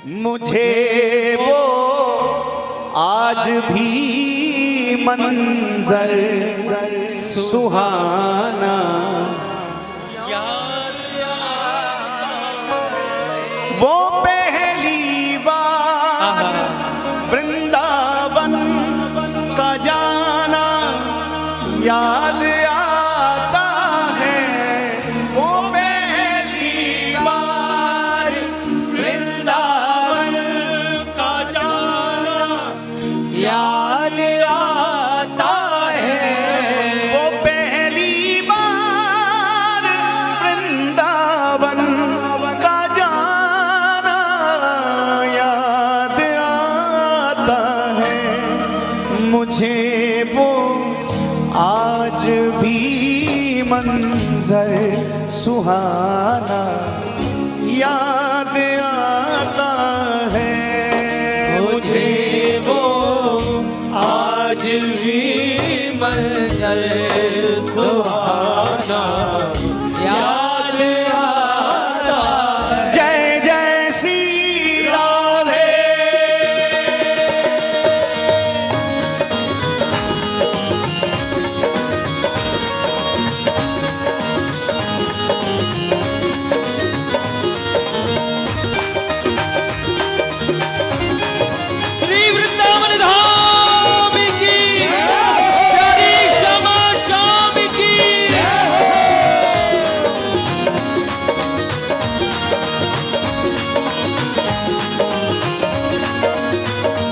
मुझे वो आज भी मंजर सुहाना वो पहली बार वृंदावन का जाना याद आता है। वो पहली बार वृंदावन का जाना याद आता है। वो पहली बार वृंदावन का जाना याद आता है। मुझे वो आज भी मंजर सुहाना याद आता है। मुझे वो आज भी मंजर सुहाना याद आता है। जय जय श्री राधे। श्री वृंदावन धाम की प्यारी श्यामा श्याम की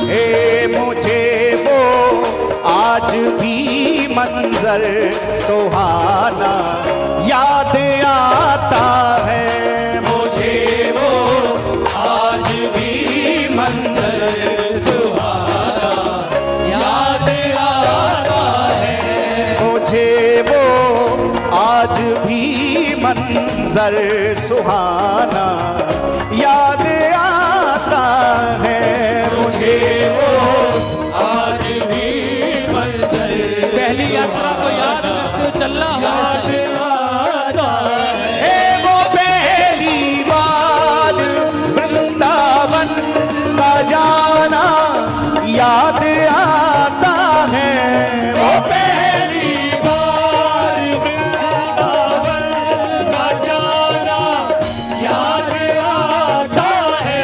हे मुझे वो आज भी मंजर सुहाना याद आता है। मुझे वो आज भी मंजर सुहाना याद आता है। मुझे वो आज भी मंजर सुहाना याद आता है। मुझे वो आज भी मंजर पहली यात्रा को याद करते चलना याद आता है। हे वो पहली बार वृंदावन का जाना याद आता है। वो पहली बार वृंदावन का जाना याद आता है।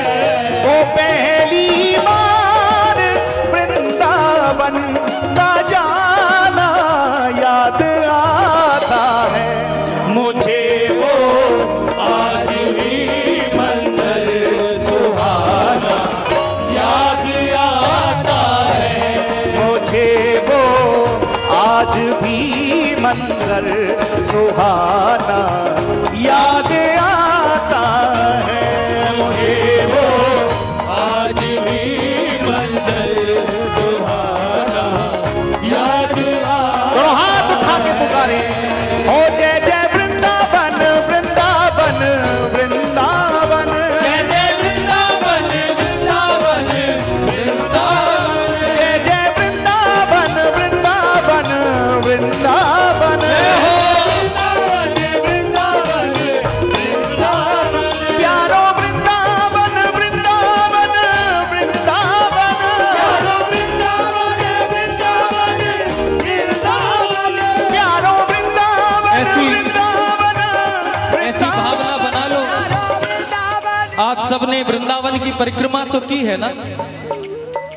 वो पहली बार वृंदावन का जाना याद आता है। मुझे वो आज भी मंजर सुहाना याद आता है। मुझे वो आज भी मंजर सुहाना याद आता है। मुझे वो आज भी मंजर सुहाना याद दोनों हाथ उठा के पुकारे हो जय जय वृंदावन वृंदावन वृंदावन जय जय वृंदावन वृंदावन वृंदावन जय जय वृंदावन वृंदावन वृंदावन वृंदावन वृंदावन वृंदावन प्यारो वृंदावन वृंदावन वृंदावन वृंदावन वृंदावन वृंदावन प्यारो वृंदावन वृंदावन ऐसी भावना बना लो। आप सबने वृंदावन की परिक्रमा तो की है ना।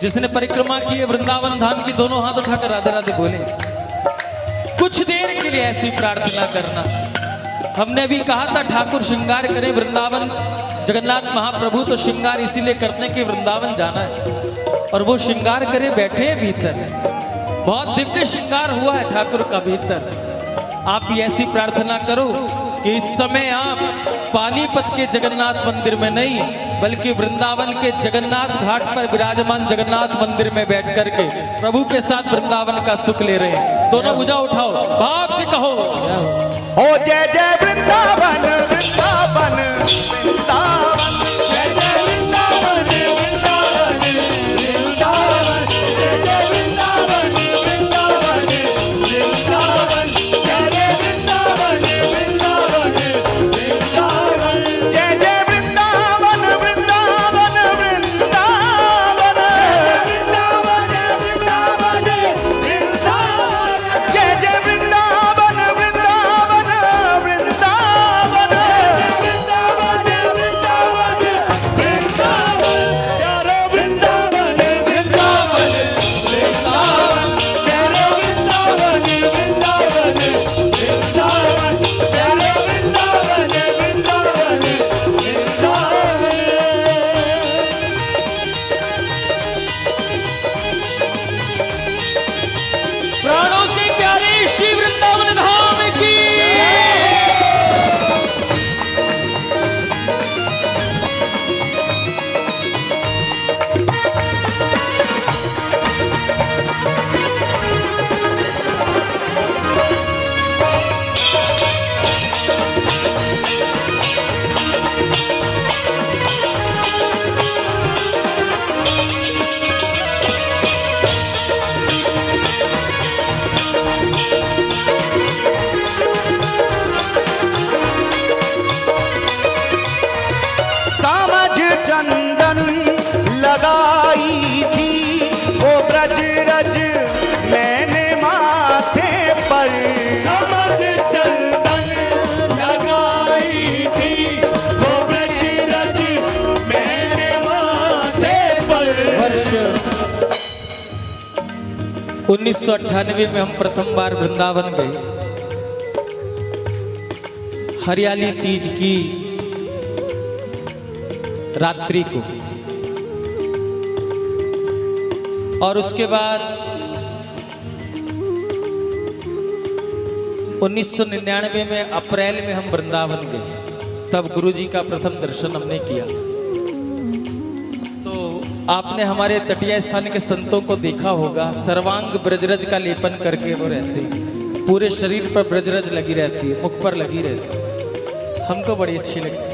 जिसने परिक्रमा की है वृंदावन धाम की दोनों हाथ उठाकर राधे राधे बोले। कुछ देर के लिए ऐसी प्रार्थना करना। हमने भी कहा था ठाकुर श्रृंगार करें वृंदावन जगन्नाथ महाप्रभु तो श्रृंगार इसीलिए करते हैं कि वृंदावन जाना है। और वो श्रृंगार करे बैठे हैं भीतर। बहुत दिव्य श्रृंगार हुआ है ठाकुर का भीतर। आप भी ऐसी प्रार्थना करो कि इस समय आप पानीपत के जगन्नाथ मंदिर में नहीं बल्कि वृंदावन के जगन्नाथ घाट पर विराजमान जगन्नाथ मंदिर में बैठ करके प्रभु के साथ वृंदावन का सुख ले रहे हैं। दोनों भुजा उठाओ भाव से कहो हो जय जय वृंदावन वृंदावन वृंदावन जय जय वृंदावन वृंदावन वृंदावन जय जय वृंदावन वृंदावन वृंदावन जय जय वृंदावन वृंदावन वृंदावन जय जय वृंदावन वृंदावन चंदन लगाई थी, वो ब्रज रज मैंने माथे पर। समझ चंदन लगाई थी, वो ब्रज रज मैंने माथे पर। वर्ष 1998 में हम प्रथम बार वृंदावन गए, हरियाली तीज की रात्रि को। और उसके बाद 1999 में अप्रैल में हम वृंदावन गए, तब गुरुजी का प्रथम दर्शन हमने किया। तो आपने हमारे तटीय स्थान के संतों को देखा होगा, सर्वांग ब्रजरज का लेपन करके वो रहते हैं, पूरे शरीर पर ब्रजरज लगी रहती है, मुख पर लगी रहती है, हमको बड़ी अच्छी लगती।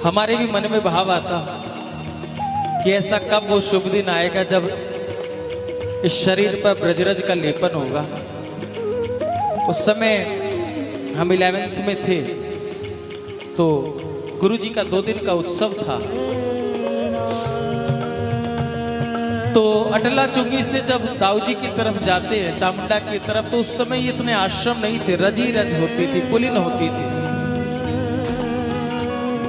हमारे भी मन में भाव आता कि ऐसा कब वो शुभ दिन आएगा जब इस शरीर पर ब्रजरज का लेपन होगा। उस समय हम 11th में थे, तो गुरुजी का 2 दिन का उत्सव था। तो अटला चुंगी से जब दाऊजी की तरफ जाते हैं, चामुंडा की तरफ, तो उस समय इतने आश्रम नहीं थे, रज ही रज होती थी, पुलिन होती थी।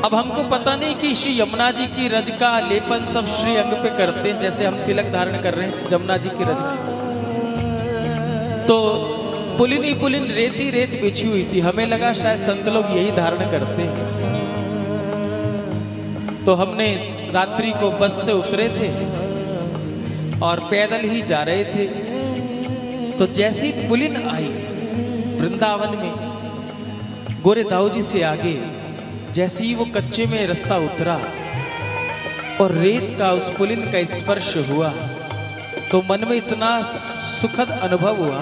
अब हमको पता नहीं कि श्री यमुना जी की रज का लेपन सब श्री अंग पे करते हैं, जैसे हम तिलक धारण कर रहे हैं यमुना जी की रज का। तो पुलिन ही पुलिन, रेत ही रेत बिछी हुई थी, हमें लगा शायद संत लोग यही धारण करते हैं। तो हमने रात्रि को बस से उतरे थे और पैदल ही जा रहे थे। तो जैसी पुलिन आई वृंदावन में, गोरे दाऊ जी से आगे जैसे ही वो कच्चे में रास्ता उतरा और रेत का उस पुलिन का स्पर्श हुआ, तो मन में इतना सुखद अनुभव हुआ।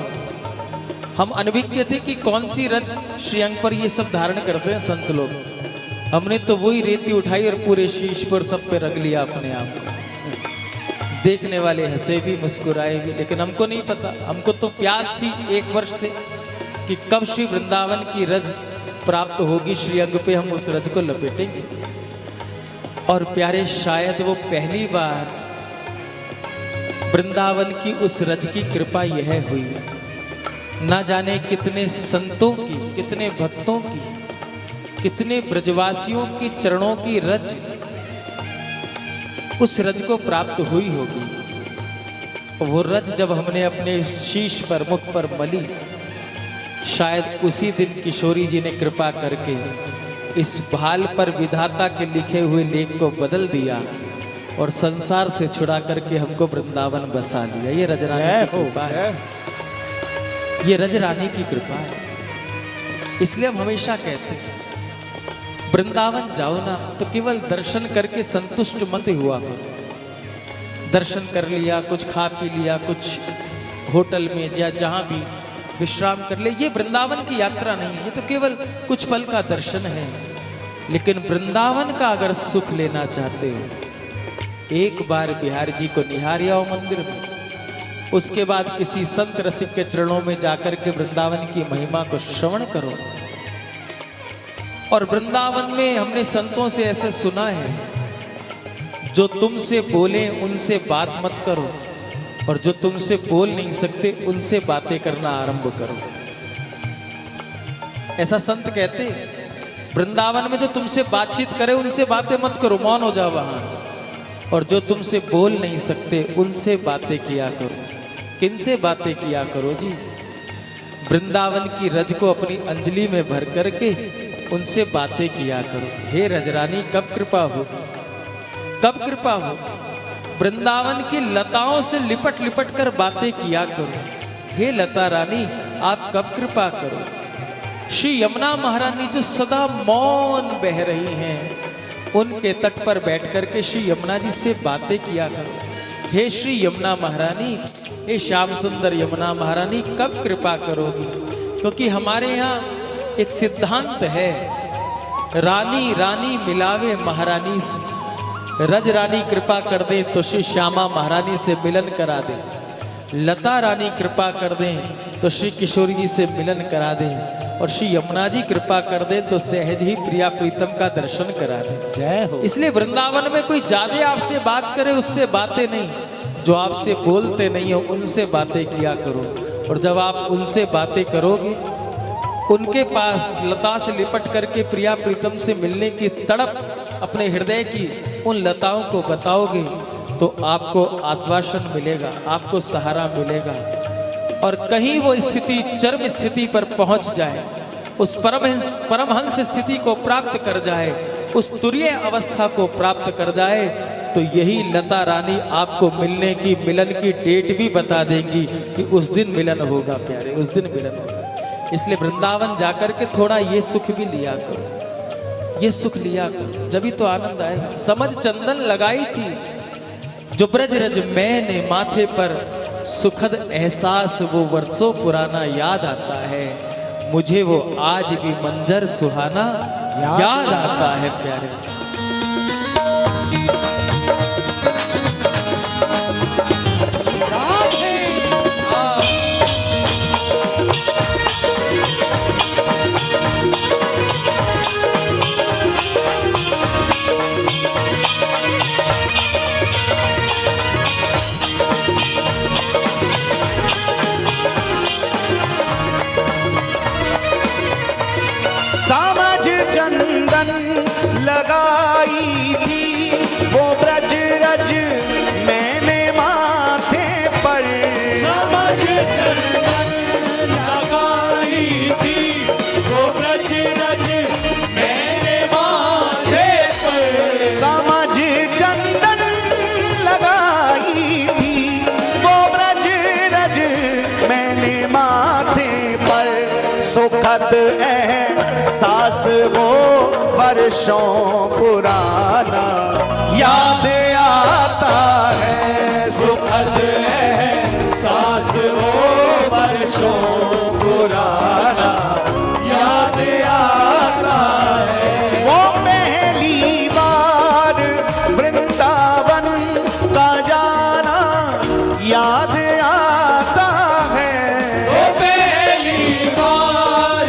हम अनभिज्ञ थे कि कौन सी रज श्रीअंग पर ये सब धारण करते हैं संत लोग। हमने तो वही रेती उठाई और पूरे शीश पर सब पे रख लिया अपने आप। देखने वाले हंसे भी, मुस्कुराए भी, लेकिन हमको नहीं पता। हमको तो प्यास थी 1 वर्ष से कि कब श्री वृंदावन की रज प्राप्त होगी, श्री अंग पे हम उस रज को लपेटेंगे। और प्यारे, शायद वो पहली बार वृंदावन की उस रज की कृपा यह हुई। ना जाने कितने संतों की, कितने भक्तों की, कितने ब्रजवासियों की चरणों की रज उस रज को प्राप्त हुई होगी। वो रज जब हमने अपने शीश पर, मुख पर मली, शायद उसी दिन किशोरी जी ने कृपा करके इस भाल पर विधाता के लिखे हुए लेख को बदल दिया और संसार से छुड़ा करके हमको वृंदावन बसा लिया। ये रजरानी की कृपा है, ये रजरानी की कृपा है। इसलिए हम हमेशा कहते हैं वृंदावन जाओ ना तो केवल दर्शन करके संतुष्ट मत हुआ करो। दर्शन कर लिया, कुछ खा पी लिया, कुछ होटल में या जहाँ भी विश्राम कर ले, ये वृंदावन की यात्रा नहीं है, ये तो केवल कुछ पल का दर्शन है। लेकिन वृंदावन का अगर सुख लेना चाहते हो, एक बार बिहारी जी को निहार आओ मंदिर में, उसके बाद किसी संत रसिक के चरणों में जाकर के वृंदावन की महिमा को श्रवण करो। और वृंदावन में हमने संतों से ऐसे सुना है, जो तुमसे बोले उनसे बात मत करो, और जो तुमसे बोल नहीं सकते उनसे बातें करना आरंभ करो। ऐसा संत कहते, वृंदावन में जो तुमसे बातचीत करे उनसे बातें मत करो, मौन हो जाओ वहां। और जो तुमसे बोल नहीं सकते उनसे बातें किया करो। किनसे बातें किया करो जी? वृंदावन की रज को अपनी अंजलि में भर करके उनसे बातें किया करो। हे रजरानी, कब कृपा हो, कब कृपा हो? वृंदावन की लताओं से लिपट लिपट कर बातें किया करो। हे लता रानी, आप कब कृपा करो? श्री यमुना महारानी जो सदा मौन बह रही हैं, उनके तट पर बैठ करके श्री यमुना जी से बातें किया करो। हे श्री यमुना महारानी, हे श्याम सुंदर यमुना महारानी, कब कृपा करोगी? क्योंकि हमारे यहाँ एक सिद्धांत है, रानी रानी मिलावे महारानी से। रज रानी कृपा कर दे तो श्री श्यामा महारानी से मिलन करा दे। लता रानी कृपा कर दें तो श्री किशोरी जी से मिलन करा दें। और श्री यमुना जी कृपा कर दे तो सहज ही प्रिया प्रीतम का दर्शन करा दे। जय हो। इसलिए वृंदावन में कोई ज्यादा आपसे बात करे उससे बातें नहीं, जो आपसे बोलते नहीं हो उनसे बातें किया करो। और जब आप उनसे बातें करोगे, उनके पास लता से लिपट करके प्रिया प्रीतम से मिलने की तड़प अपने हृदय की उन लताओं को बताओगे तो आपको आश्वासन मिलेगा, आपको सहारा मिलेगा। और कहीं वो स्थिति चरम स्थिति पर पहुंच जाए, उस परमहंस स्थिति को प्राप्त कर जाए, उस तुरीय अवस्था को प्राप्त कर जाए, तो यही लता रानी आपको मिलने की, मिलन की डेट भी बता देंगी कि उस दिन मिलन होगा प्यारे, उस दिन मिलन होगा। इसलिए वृंदावन जाकर के थोड़ा ये सुख भी लिया करो, ये सुख लिया करो, जब भी तो आनंद आएगा। समझ चंदन लगाई थी जो ब्रज रज मैंने माथे पर, सुखद एहसास वो वर्षों पुराना याद आता है, मुझे वो आज भी मंजर सुहाना याद आता है प्यारे। समझ चंदन लगाई थी वो ब्रज रज मैंने माथे पर, समझ चंदन लगाई थी वो ब्रज रज मैंने माथे पर, समझ चंदन लगाई थी वो ब्रज रज मैंने माथे पर, सुखद एहसास वो वर्षों पुराना याद आता है, सुखद एहसास वो वर्षों पुराना याद आता है। वो पहली बार वृंदावन का जाना याद आता है, वो पहली बार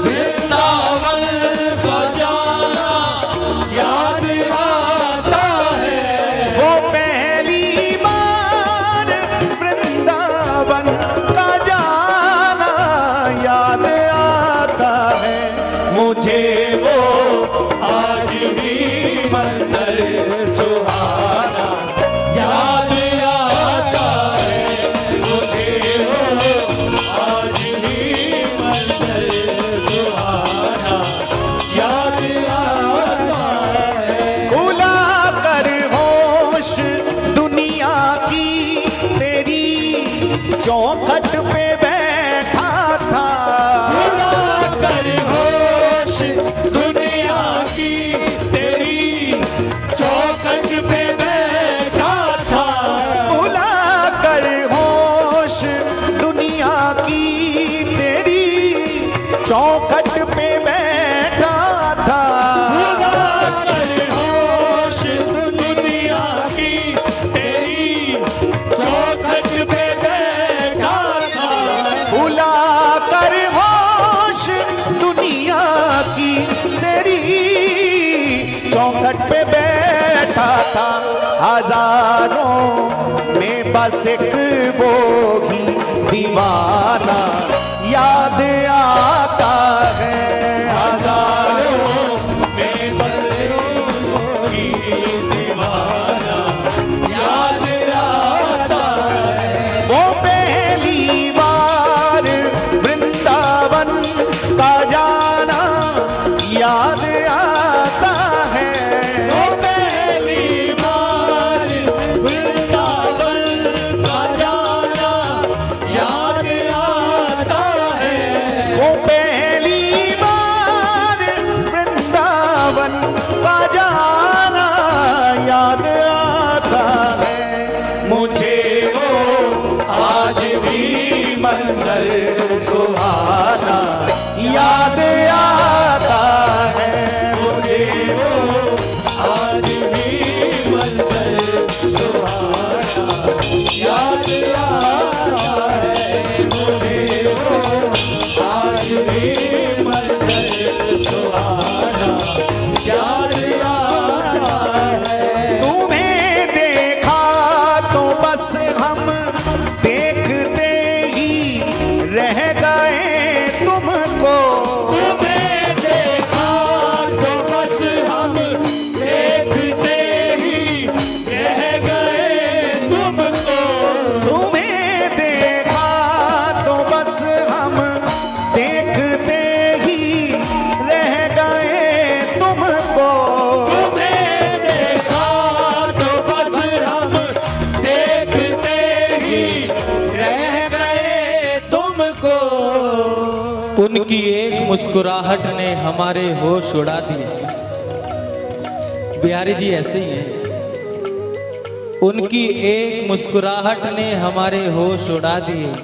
वृंदावन का जाना याद आता है, वो पहली बार वृंदावन का जाना याद आता है, मुझे वो आज भी मंजर सुहाना याद आता है, मुझे वो आज भी मंजर सुहाना याद आता है। भुला कर होश दुनिया की तेरी चौखट पे बैठा था, भुला कर होश दुनिया की तेरी चौखट पे बैठा था, भुला कर होश दुनिया की तेरी चौखट पे बैठा था, भुला कर होश दुनिया की तेरी चौखट पे बैठा था, भुला कर होश दुनिया की तेरी चौखट पे बैठा था, हजारों में बस एक वो ही दीवाना याद आता है, हजारों में बंदों की दीवाना याद आता है, वो पहली बार वृंदावन का जाना याद आता है, वो पहली बार वृंदावन का जाना याद आता है, वो पहली बार वृंदावन का जाना याद आता है, मुझे वो आज भी मंजर सुहाना याद आता है, मुझे वो आज भी मंजर सुहाना याद आता है, मुझे वो आज भी उनकी एक मुस्कुराहट ने हमारे होश उड़ा दिए। बिहारी जी ऐसे ही हैं। उनकी एक मुस्कुराहट ने हमारे होश उड़ा दिए।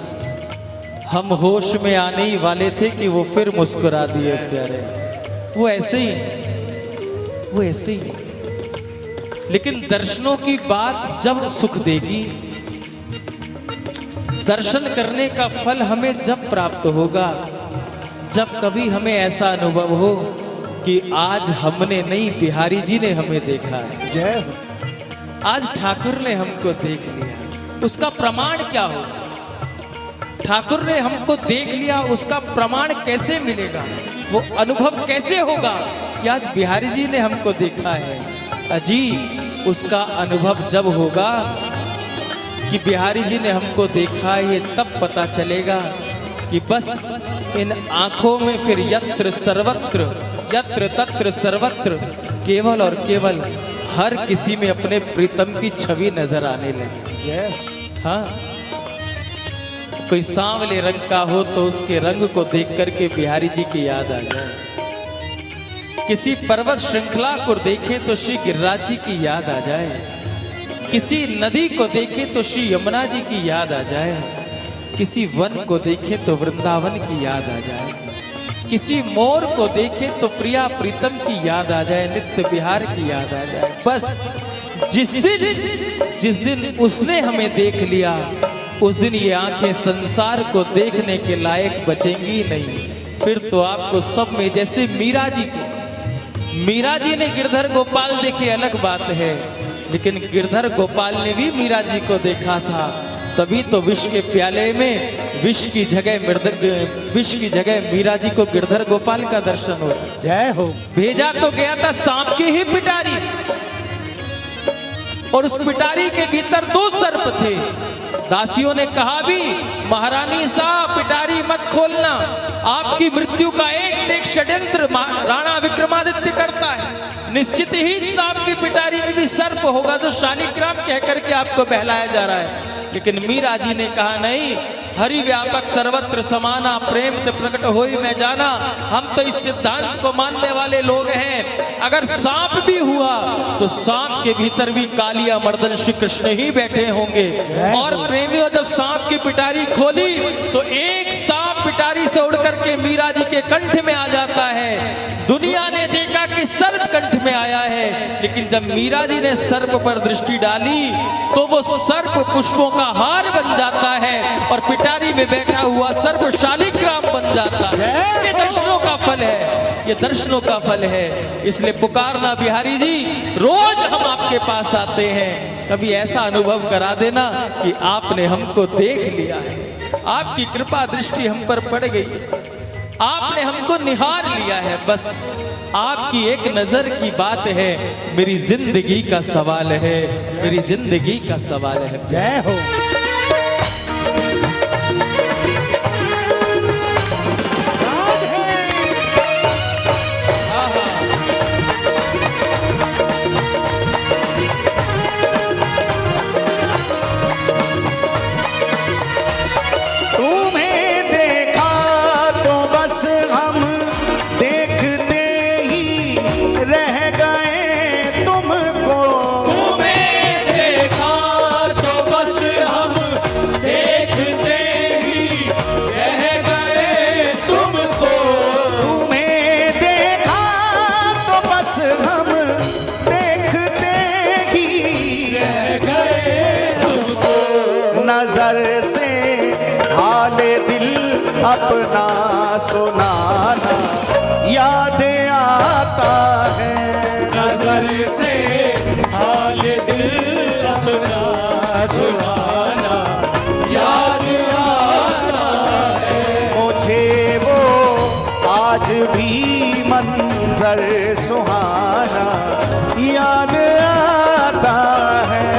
हम होश में आने ही वाले थे कि वो फिर मुस्कुरा दिए प्यारे। वो ऐसे ही, वो ऐसे ही। लेकिन दर्शनों की बात जब सुख देगी, दर्शन करने का फल हमें जब प्राप्त होगा, जब कभी हमें ऐसा अनुभव हो कि आज हमने नहीं, बिहारी जी ने हमें देखा है। जय हो। आज ठाकुर ने हमको देख लिया, उसका प्रमाण क्या होगा? ठाकुर ने हमको देख लिया, उसका प्रमाण कैसे मिलेगा? वो अनुभव कैसे होगा कि आज बिहारी जी ने हमको देखा है? अजी, उसका अनुभव जब होगा कि बिहारी जी ने हमको देखा है, ये तब पता चलेगा कि बस इन आंखों में फिर यत्र सर्वत्र, यत्र तत्र सर्वत्र, केवल और केवल हर किसी में अपने प्रीतम की छवि नजर आने लगी। हाँ, कोई सांवले रंग का हो तो उसके रंग को देख करके बिहारी जी की याद आ जाए। किसी पर्वत श्रृंखला को देखें तो श्री गिरिराज जी की याद आ जाए। किसी नदी को देखें तो श्री यमुना जी की याद आ जाए। किसी वन को देखें तो वृंदावन की याद आ जाए। किसी मोर को देखें तो प्रिया प्रीतम की याद आ जाए, नित्य बिहार की याद आ जाए। बस जिस दिन उसने हमें देख लिया, उस दिन ये आंखें संसार को देखने के लायक बचेंगी नहीं। फिर तो आपको सब में, जैसे मीरा जी ने गिरधर गोपाल देखे अलग बात है, लेकिन गिरधर गोपाल ने भी मीरा जी को देखा था। तभी तो विष के प्याले में विष की जगह मीरा जी को गिरधर गोपाल का दर्शन हो। जय हो। भेजा तो गया था सांप की ही पिटारी, और उस पिटारी के भीतर 2 सर्प थे। दासियों ने कहा भी, महारानी साहब पिटारी मत खोलना, आपकी मृत्यु का एक से एक षड्यंत्र राणा विक्रमादित्य करता है। निश्चित ही सांप की पिटारी में भी सर्प होगा जो शालिग्राम कह करके आपको बहलाया जा रहा है। लेकिन मीरा जी ने कहा, नहीं, हरि व्यापक सर्वत्र समाना, प्रेम से प्रकट होई मैं जाना। हम तो इस सिद्धांत को मानने वाले लोग हैं। अगर सांप भी हुआ तो सांप के भीतर भी कालिया मर्दन श्री कृष्ण ही बैठे होंगे। और प्रेमियों, जब सांप की पिटारी खोली तो एक सांप पिटारी से उड़ करके मीरा जी के कंठ में आ जाता है। दुनिया ने देखा कि सर्प कंठ में आया है, लेकिन जब मीरा जी ने सर्प पर दृष्टि डाली तो वो सर्प पुष्पों का हार बन जाता है और पिटारी में बैठा हुआ सर्प शालिग्राम बन जाता है। ये दर्शनों का फल है, ये दर्शनों का फल है। इसलिए पुकारना बिहारी जी, रोज हम आपके पास आते हैं, कभी ऐसा अनुभव करा देना कि आपने हमको देख लिया है, आपकी कृपा दृष्टि हम पर पड़ गई, आपने हमको निहार लिया है। बस आपकी एक नजर की बात है, मेरी जिंदगी का सवाल है, मेरी जिंदगी का सवाल है। जय हो। नजर से हाल दिल अपना सुनाना याद आता है। नजर से हाल दिल अपना सुनाना याद आता है। मुझे वो आज भी मंजर सुहाना याद आता है।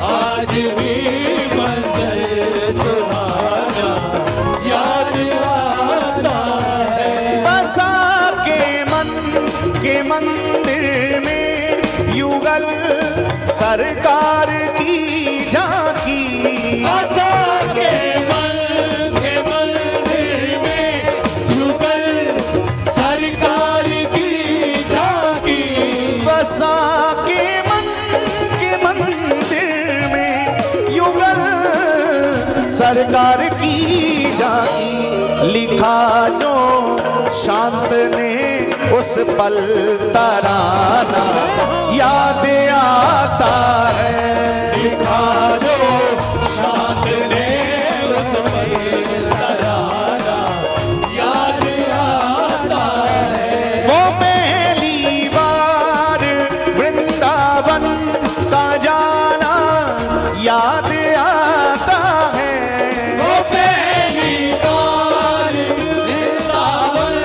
आज भी मंजर सुहाना याद आता है। बसा के मन के मंदिर में युगल सरकार की झांकी। बसा के मन के मंदिर सरकार की जाती, लिखा जो शांत ने उस पल तराना याद आता है। लिखा जो शांत ने उस पल तराना याद आता है। वो पहली बार वृंदावन का जाना याद आता है। वो पहली बार वृंदावन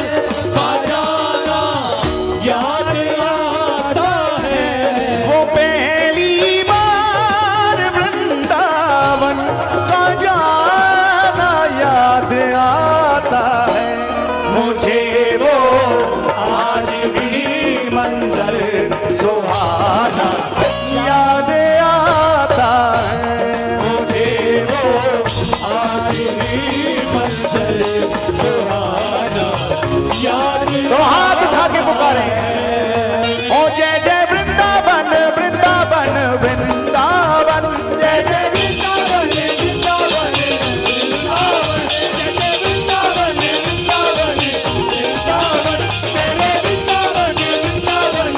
का जाना याद आता है। वो पहली बार वृंदावन का जाना याद आता है। मुझे वो आज भी मंजर सुहाना याद आता है। मुझे वो आज भी मंजर सुहाना याद तो हाथ उठा के पुकारे, ओ जय जय वृंदावन वृंदावन वृंदावन, जय जय वृंदावन वृंदावन वृंदावन, जय जय वृंदावन वृंदावन वृंदावन, तेरे वृंदावन वृंदावन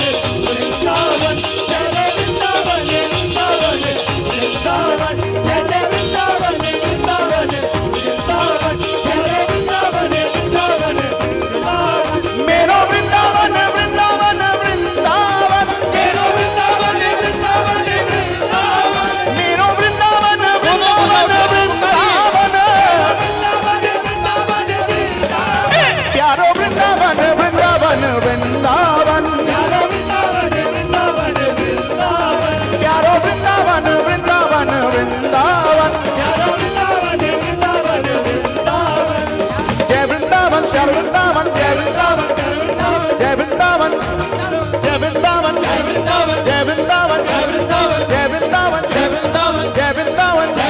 वृंदावन, तेरे वृंदावन वृंदावन वृंदावन, जय जय वृंदावन वृंदावन वृंदावन, तेरे वृंदावन वृंदावन वृंदावन, मेरो वृंदावन वृंदावन वृंदावन, तेरो वृंदावन वृंदावन वृंदावन, मेरो वृंदावन वृंदावन वृंदावन, प्यारो वृंदावन वृंदावन वृंदावन, प्यारो वृंदावन वृंदावन वृंदावन, जय वृंदावन श्याम वृंदावन, जय वृंदावन जय वृंदावन, जय वृंदावन जय वृंदावन, जय वृंदावन जय वृंदावन, जय वृंदावन जय वृंदावन, जय वृंदावन जय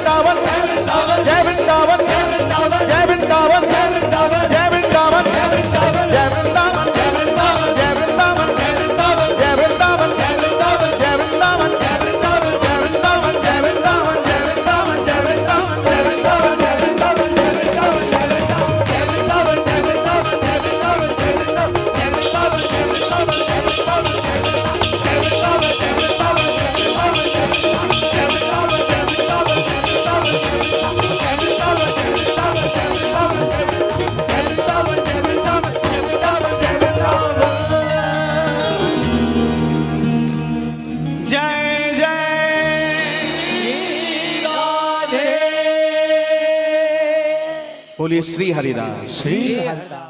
वृंदावन, जय वृंदावन जय वृंदावन, जय वृंदावन जय वृंदावन, जय वृंदावन जय वृंदावन, जय वृंदावन जय वृंदावन, जय वृंदावन जय वृंदावन, जय वृंदावन जय वृंदावन, जय वृंदावन जय वृंदावन, जय वृंदावन जय वृंदावन, जय वृंदावन जय वृंदावन, जय वृंदावन जय वृंदावन, जय वृंदावन जय वृंदावन, जय बोलिए श्री हरिदास। श्री हरिदास।